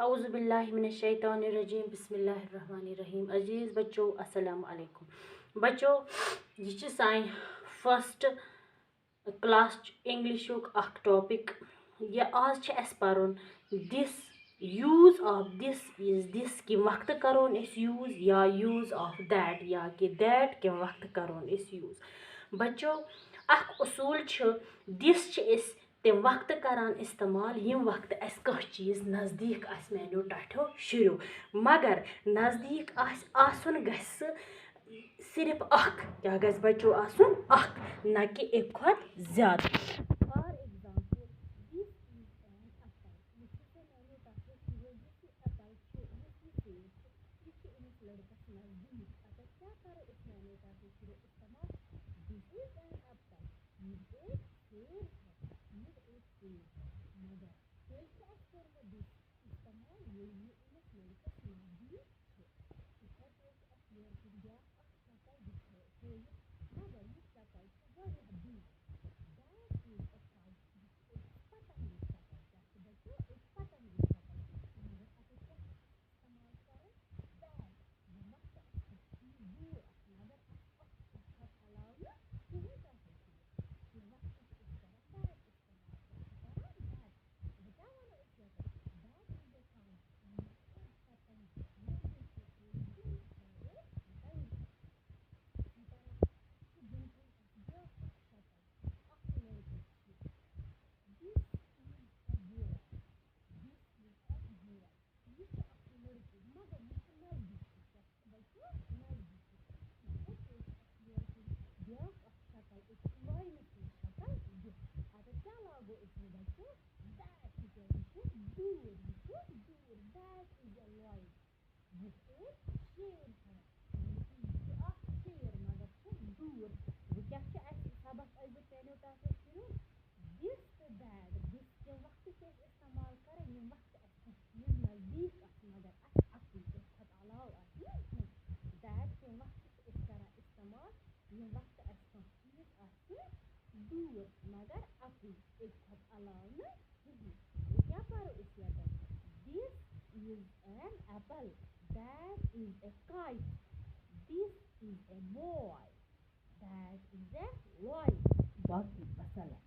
औज़ुबिल्लाहिमिनश्शैतानिर्रजीम बिस्मिल्लाहिर्रहमानिर्रहीम। अजीज़ बच्चों अस्सलाम वालेकुम। बच्चों यह साइन फर्स्ट क्लास इंग्लिशुक अख टॉपिक। यह आज अस परुन this use of this is this कि वक्त करोन इस यूज या यूज ऑफ दैट या कि दैट के वक्त करोन इस यूज। बच्चों अख उसूल दिस इस तम वक्त करान इस्तेमाल यम वक्त अस कह चीज़ नज़दीक मानो टठो शुरू मगर नज़दीक आसन गस सिर्फ अख क्या गस बच्चों आसन अख न कि एक खुद ज्यादा। For example this is an apple मानो टठो शुरू एप्पल अमिस लड़कस नज़दीक अगर क्या करो इस मानो टठो शुरू इस्तेमाल दिस इज एन एप्पल यह एक सेब है यह एक सेब है मगर तेल दिस इस्तेमाल ये अमिस लड़कस नज़दीक ब्या शक्ल दिखाई मगर यह शक्ल वारिया दूर दैट इज अ साइड पतन शक्ल क्या बच्चों एक पतन शक्ल मगर अगर क्या इस्तेमाल करें दैट यह वक्त दूर मगर अलाउ कहीं का यह वक्त इस तरह दैट इस्तेमाल दैट क्या वनो दैट इज अ साइड पतन सबक अजुक पेनो टठो शुरू दिस तो दैट दिस के वक्त से इस्तेमाल करें यम वक्त यम नज़दीक मगर अकल खुद अलाव दैट के वक्त से इस तरह इस्तेमाल यम वक्त चीज दूर मगर अकल एक खुद अलाव कहीं क्या पढ़ो इस this is an apple that is a kite this is a boy that is a Loy बाकी वसलम।